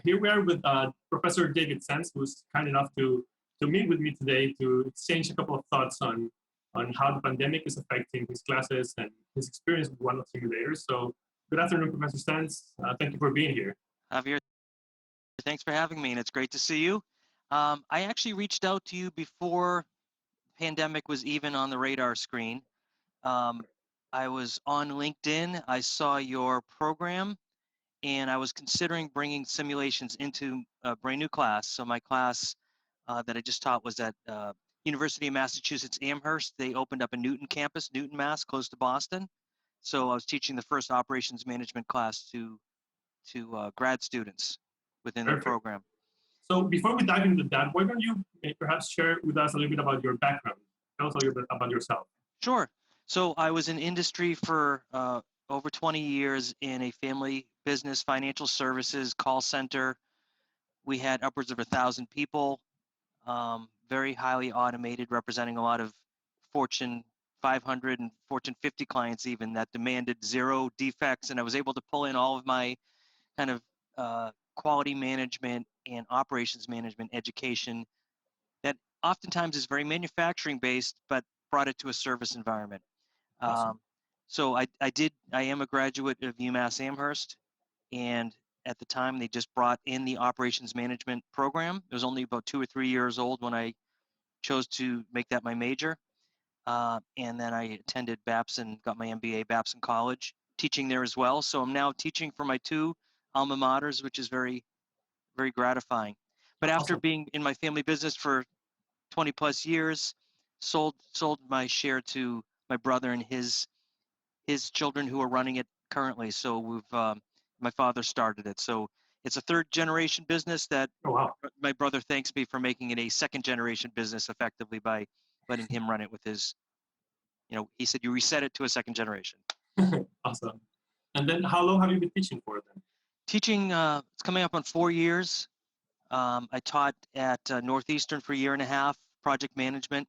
here we are with Professor David Sands, who's kind enough to meet with me today to exchange a couple of thoughts on how the pandemic is affecting his classes and his experience with one of simulators. So, good afternoon, Professor Sands. Thank you for being here. Javier, thanks for having me, and it's great to see you. I actually reached out to you before pandemic was even on the radar screen. Um, I was on LinkedIn. I saw your program, and I was considering bringing simulations into a brand new class. So my class that I just taught was at University of Massachusetts Amherst. They opened up a Newton campus, Newton, Mass, close to Boston. So I was teaching the first operations management class to grad students within the Perfect. program. So, before we dive into that, why don't you perhaps share with us a little bit about your background? Tell us a little bit about yourself. Sure. So I was in industry for over 20 years in a family business, financial services, call center. We had upwards of 1,000 people, very highly automated, representing a lot of Fortune 500 and Fortune 50 clients even that demanded zero defects. And I was able to pull in all of my kind of quality management and operations management education that oftentimes is very manufacturing based, but brought it to a service environment. Awesome. So I am a graduate of UMass Amherst, and at the time they just brought in the operations management program. It was only about 2 or 3 years old when I chose to make that my major. And then I attended Babson, got my MBA, Babson College, teaching there as well. So I'm now teaching for my two alma maters, which is very, very gratifying. But after Awesome. being in my family business for 20 plus years, sold my share to my brother and his children who are running it currently. So my father started it. So it's a third generation business that Oh, wow. my brother thanks me for making it a second generation business effectively by letting him run it with his, he said, you reset it to a second generation. Awesome. And then how long have you been teaching for then? Teaching, it's coming up on 4 years. I taught at Northeastern for a year and a half, project management,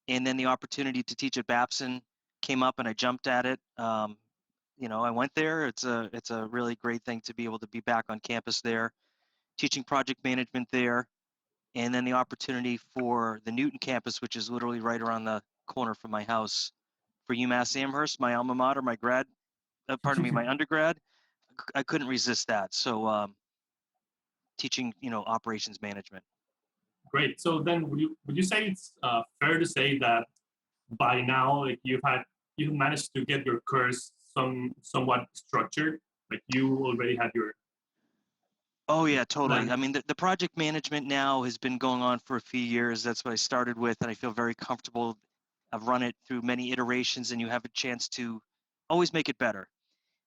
and then the opportunity to teach at Babson came up and I jumped at it. I went there. It's a really great thing to be able to be back on campus there, teaching project management there, and then the opportunity for the Newton campus, which is literally right around the corner from my house, for UMass Amherst, my alma mater, my undergrad. I couldn't resist that. So teaching, operations management. Great. So then, would you say it's fair to say that by now, like you've managed to get your course somewhat structured, like you already had your Oh yeah, totally. plan. I mean, the project management now has been going on for a few years. That's what I started with, and I feel very comfortable. I've run it through many iterations, and you have a chance to always make it better.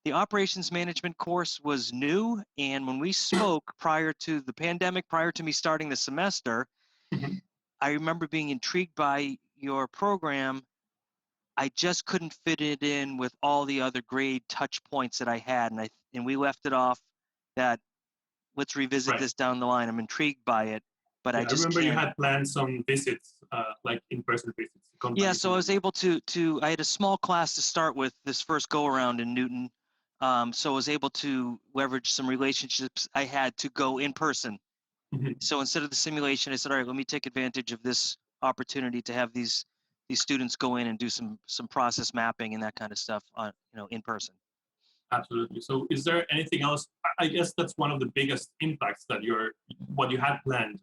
The operations management course was new, and when we spoke prior to the pandemic, prior to me starting the semester, Mhm. I remember being intrigued by your program. I just couldn't fit it in with all the other grade touch points that I had, and we left it off that let's revisit Right. this down the line. I'm intrigued by it, but I Yeah, I just remember you can't. had planned some visits, like in-person visits to Yeah, companies so and I was whatnot. able I had a small class to start with this first go around in Newton. So I was able to leverage some relationships I had to go in person. Mhm. So instead of the simulation, I said, all right, let me take advantage of this opportunity to have these students go in and do some process mapping and that kind of stuff on, in person. Absolutely. So, is there anything else? I guess that's one of the biggest impacts that what you had planned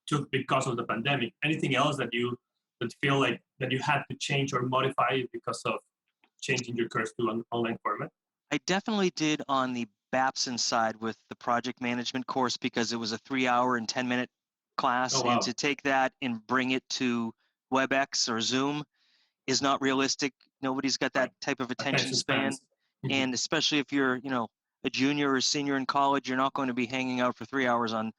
took because of the pandemic. Anything else that feel like that you had to change or modify because of changing your course to an online format? I definitely did on the Babson side with the project management course because it was a 3 hour and 10-minute class, Oh and wow, to take that and bring it to WebEx or Zoom is not realistic. Nobody's got that right. type of attention Attention span, spans. Mhm. and especially if you're, a junior or senior in college, you're not going to be hanging out for 3 hours on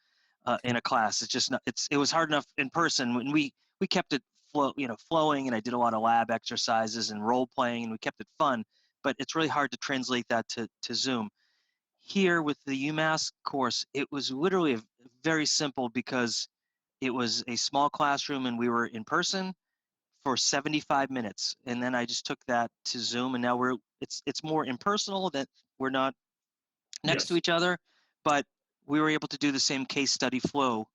in a class. It's just not. It was hard enough in person when we kept it flowing, and I did a lot of lab exercises and role playing, and we kept it fun. But it's really hard to translate that to Zoom. Here with the UMass course, it was literally very simple because it was a small classroom and we were in person for 75 minutes, and then I just took that to Zoom, and now it's more impersonal, that we're not next to Yes. each other, but we were able to do the same case study flow.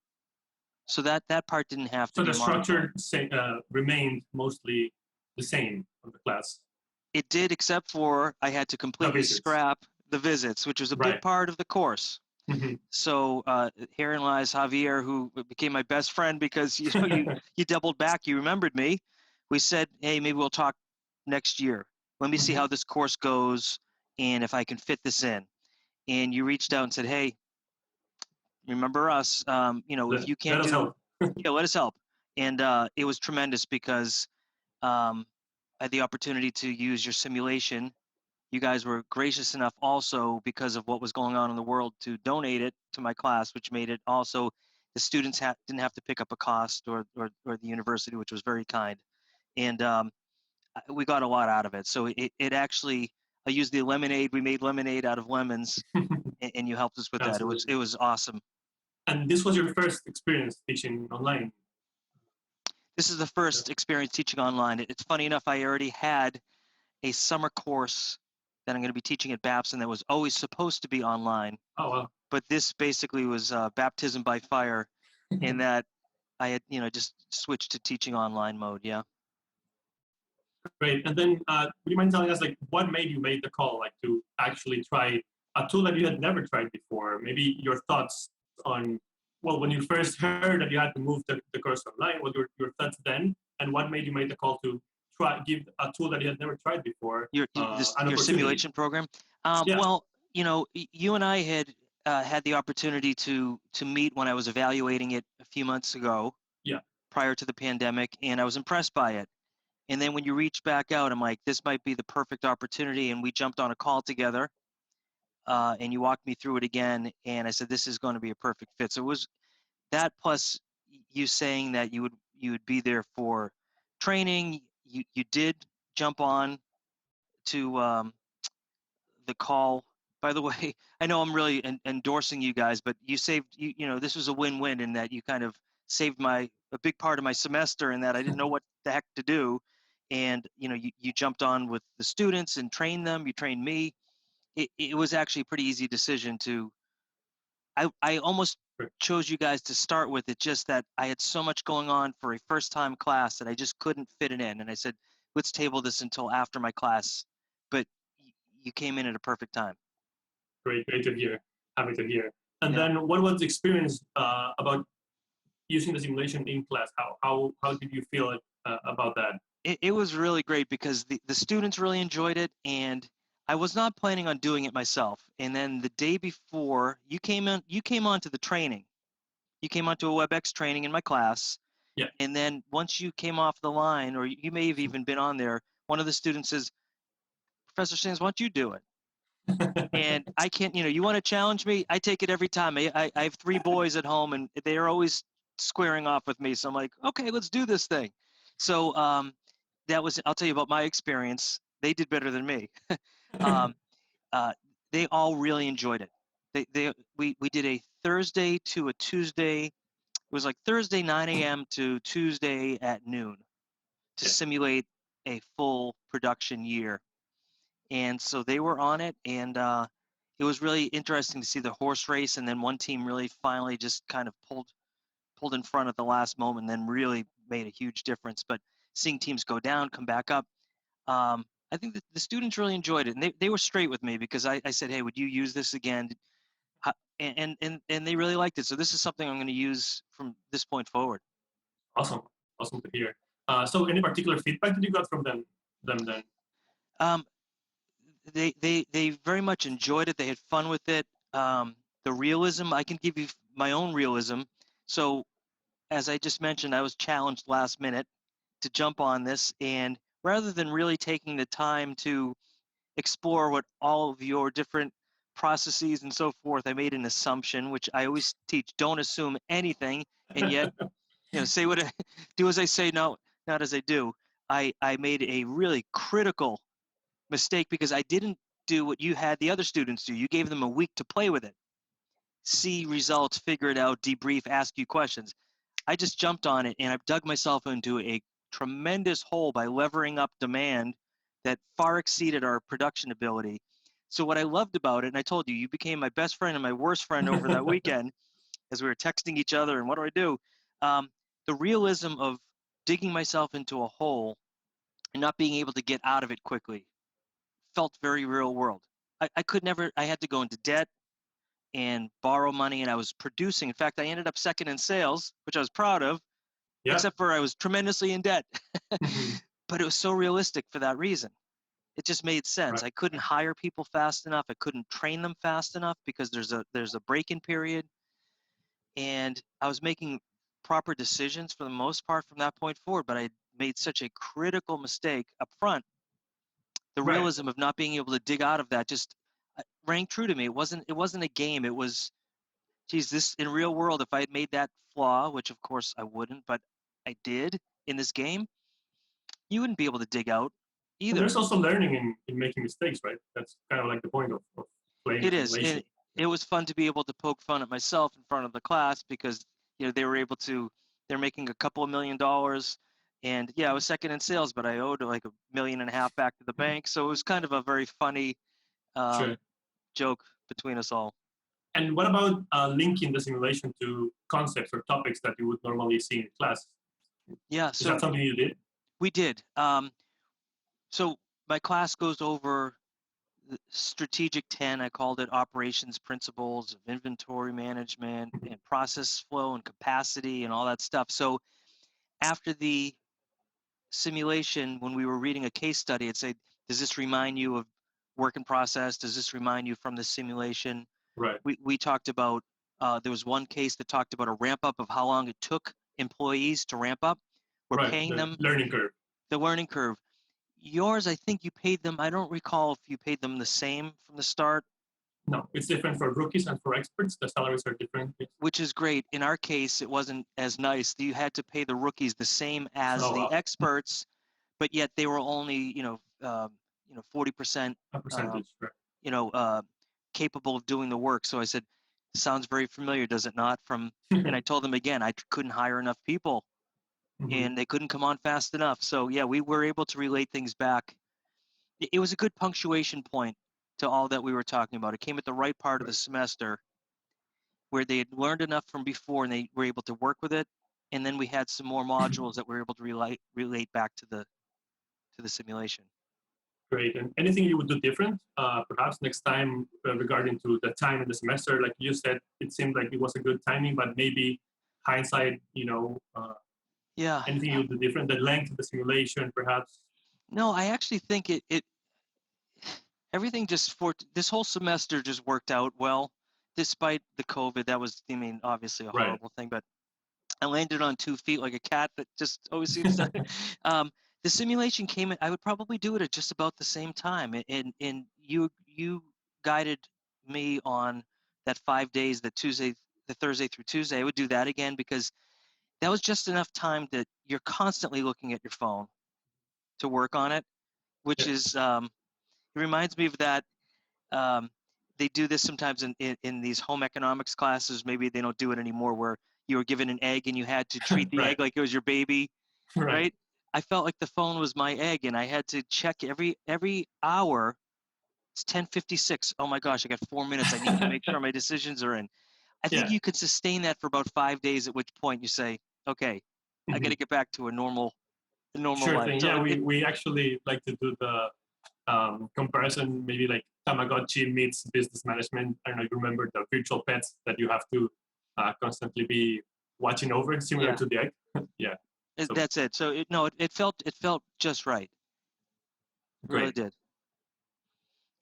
So that part didn't have to So be the modified. structure remained mostly the same of the class. It did, except for I had to The completely visits, scrap the visits, which was a big right? part of the course. Hmm. So herein lies Javier, who became my best friend because you doubled back. You remembered me. We said, hey, maybe we'll talk next year. Let me see how this course goes and if I can fit this in. And you reached out and said, hey, remember us? If you Let can't us do, help. yeah, let us help. And it was tremendous because I had the opportunity to use your simulation. You guys were gracious enough also because of what was going on in the world to donate it to my class, which made it also the students didn't have to pick up a cost or the university, which was very kind. And we got a lot out of it. So it actually, I used the lemonade. We made lemonade out of lemons, and you helped us with that. Absolutely. It was awesome. And this was your first experience teaching online. This is the first experience teaching online. It's funny enough, I already had a summer course that I'm going to be teaching at Babson that was always supposed to be online. Oh wow. But this basically was baptism by fire in that I had, just switched to teaching online mode. Yeah. Great. And then would you mind telling us like what made you make the call, like to actually try a tool that you had never tried before? Maybe your thoughts on, well, when you first heard that you had to move the course online, what your thoughts then, and what made you make the call to try give a tool that you had never tried before an Your opportunity? simulation program. Yeah. Well, you and I had had the opportunity to meet when I was evaluating it a few months ago Yeah. prior to the pandemic, and I was impressed by it. And then when you reach back out, I'm like, this might be the perfect opportunity. And we jumped on a call together, and you walked me through it again. And I said, this is going to be a perfect fit. So it was that plus you saying that you would be there for training. You did jump on to the call. By the way, I know I'm really endorsing you guys, but you saved this was a win-win in that you kind of saved a big part of my semester in that I didn't know what the heck to do, and you jumped on with the students and trained them. You trained me. It was actually a pretty easy decision to. I almost chose you guys to start with. It just that I had so much going on for a first-time class that I just couldn't fit it in, and I said, let's table this until after my class. But you came in at a perfect time. Great to hear. Happy to hear. And Yeah. then what was the experience about using the simulation in class? How did you feel about that? It was really great because the students really enjoyed it, and I was not planning on doing it myself. And then the day before you came on to the training. You came onto a WebEx training in my class. Yeah. And then once you came off the line, or you may have even been on there, one of the students says, Professor Sands, why don't you do it? And I can't, you want to challenge me? I take it every time. I have 3 boys at home, and they are always squaring off with me. So I'm like, okay, let's do this thing. So I'll tell you about my experience. They did better than me. um, uh, they all really enjoyed it. We did a Thursday to a Tuesday. It was like Thursday 9 a.m. to Tuesday at noon to Yeah. simulate a full production year. And so they were on it, and it was really interesting to see the horse race. And then one team really finally just kind of pulled in front at the last moment, and then really made a huge difference. But seeing teams go down, come back up, I think that the students really enjoyed it, and they were straight with me because I said, hey, would you use this again? And they really liked it. So this is something I'm going to use from this point forward. Awesome. Awesome to hear. So any particular feedback that you got from them then? Um, they very much enjoyed it. They had fun with it. The realism, I can give you my own realism. So as I just mentioned, I was challenged last minute to jump on this, and rather than really taking the time to explore what all of your different processes and so forth, I made an assumption, which I always teach: don't assume anything, and yet say what do as I say, no, not as I do. I made a really critical mistake because I didn't do what you had the other students do. You gave them a week to play with it, see results, figure it out, debrief, ask you questions. I just jumped on it, and I've dug myself into a tremendous hole by levering up demand that far exceeded our production ability. So what I loved about it, and I told you, you became my best friend and my worst friend over that weekend as we were texting each other and what do I do? Um, the realism of digging myself into a hole and not being able to get out of it quickly felt very real world. I could never, I had to go into debt and borrow money, and I was producing. In fact, I ended up second in sales, which I was proud of, Yeah. except for I was tremendously in debt. Mhm. But it was so realistic for that reason. It just made sense. Right. I couldn't hire people fast enough. I couldn't train them fast enough because there's a break-in period, and I was making proper decisions for the most part from that point forward. But I made such a critical mistake up front. The Right. realism of not being able to dig out of that just rang true to me. It wasn't a game. It was, geez, this in real world. If I had made that flaw, which of course I wouldn't, but I did in this game, you wouldn't be able to dig out And there's either. also learning in making mistakes, right? That's kind of like the point of playing a It is. simulation. It was fun to be able to poke fun at myself in front of the class because they were able to. They're making a couple of $1 million, and yeah, I was second in sales, but I owed like $1.5 million back to the bank. So it was kind of a very funny Sure. joke between us all. And what about linking the simulation to concepts or topics that you would normally see in class? Yeah. Is that So something you did? we did. So my class goes over the strategic 10. I called it operations principles of inventory management and process flow and capacity and all that stuff. So after the simulation, when we were reading a case study, it'd say, does this remind you of work in process? Does this remind you from the simulation? Right. We talked about, there was one case that talked about a ramp up of how long it took employees to ramp up. We're Right. paying The them learning curve. the learning curve. Yours, I think you paid them, I don't recall if you paid them the same from the start, No, it's different for rookies and for experts. The salaries are different. which is great. In our case, it wasn't as nice. You had to pay the rookies the same as Oh, the wow. experts, but yet they were only 40% A uh, percentage. Right. you know uh, capable of doing the work. So I said, sounds very familiar, does it not? And I told them again, I couldn't hire enough people, Mhm. and they couldn't come on fast enough. So yeah, we were able to relate things back. It was a good punctuation point to all that we were talking about. It came at the right part of the Right. semester where they had learned enough from before and they were able to work with it. And then we had some more modules that we were able to relate back to the simulation. Great. And anything you would do different, perhaps next time regarding to the time in the semester? Like you said, it seemed like it was a good timing, but maybe hindsight, Yeah. anything you would do different? The length of the simulation, perhaps? No, I actually think it everything just for this whole semester just worked out well, despite the COVID. That was, I mean, obviously a Right. horrible thing, but I landed on 2 feet like a cat that just always seems to. Um, the simulation came in. I would probably do it at just about the same time, and you guided me on that 5 days, the Thursday through Tuesday. I would do that again because that was just enough time that you're constantly looking at your phone to work on it, which Yeah. is it reminds me of that. Um, they do this sometimes in these home economics classes. Maybe they don't do it anymore, where you were given an egg and you had to treat the Right. egg like it was your baby, Right. right? I felt like the phone was my egg, and I had to check every hour. It's 10:56. Oh my gosh, I got 4 minutes. I need to make sure my decisions are in. I think Yeah. you could sustain that for about 5 days. At which point you say, okay, I got Mhm. to get back to a normal Sure life. thing. So Yeah, we actually like to do the comparison, maybe like Tamagotchi meets business management. I don't know if you remember the virtual pets that you have to constantly be watching over, similar yeah, to the egg. Yeah. So that's it. So it felt just right. It really great, did.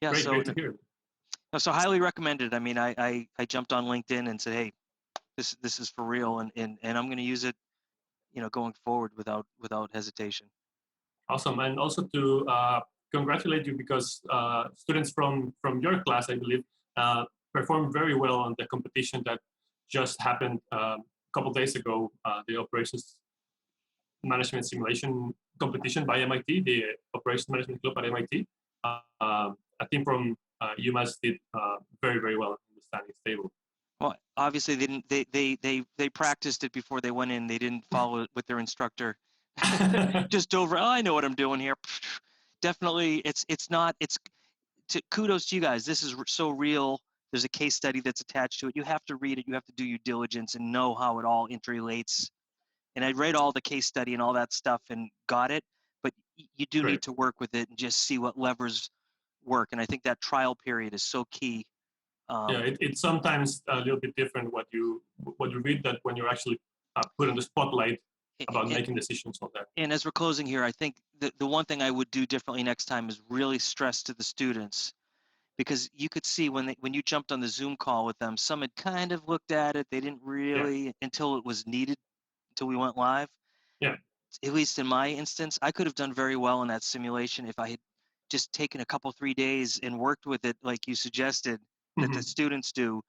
Yeah. great to hear. So highly recommended. I mean, I jumped on LinkedIn and said, hey, this is for real, and I'm going to use it, going forward without hesitation. Awesome, and also to congratulate you because students from your class, I believe, performed very well on the competition that just happened a couple days ago. The operations management simulation competition by MIT, the operations management club at MIT. A team from UMass did very well in the standings table. Well, obviously they didn't. They practiced it before they went in. They didn't follow it with their instructor. Just over. Oh, I know what I'm doing here. Definitely, it's not. It's kudos to you guys. This is so real. There's a case study that's attached to it. You have to read it. You have to do your diligence and know how it all interrelates. And I read all the case study and all that stuff and got it, but you do Great. need to work with it and just see what levers work. And I think that trial period is so key. Yeah, it's sometimes a little bit different what you read that when you're actually put on the spotlight about making decisions on that. And as we're closing here, I think the one thing I would do differently next time is really stress to the students, because you could see when you jumped on the Zoom call with them, some had kind of looked at it. They didn't really until it was needed, until we went live. Yeah. At least in my instance, I could have done very well in that simulation if I had just taken a couple, 3 days and worked with it like you suggested that the students do.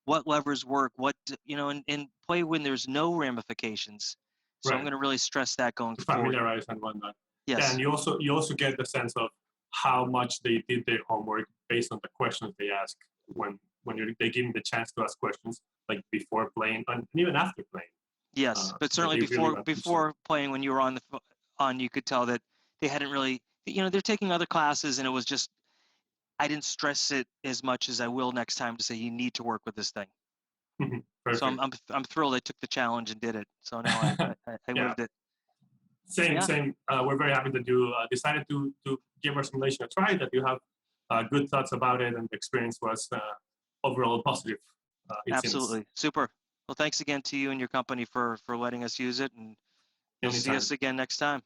What levers work, and play when there's no ramifications. So I'm going to really stress that going forward. Familiarize and whatnot. Yes. Yeah, and you also get the sense of how much they did their homework based on the questions they ask when they give them the chance to ask questions, like before playing and even after playing. Yes, but certainly before playing, when you were on, you could tell that they hadn't really, they're taking other classes, and it was just, I didn't stress it as much as I will next time to say you need to work with this thing. So I'm thrilled I took the challenge and did it. So now I lived it. Same. We're very happy that you decided to give our simulation a try, that you have good thoughts about it, and the experience was overall positive. Absolutely. Super. Well, thanks again to you and your company for letting us use it, and you'll see us again next time.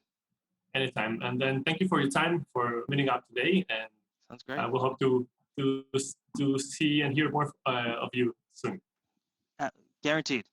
Anytime. And then thank you for your time, for meeting up today, and sounds great. We'll hope to see and hear more of you soon. Guaranteed.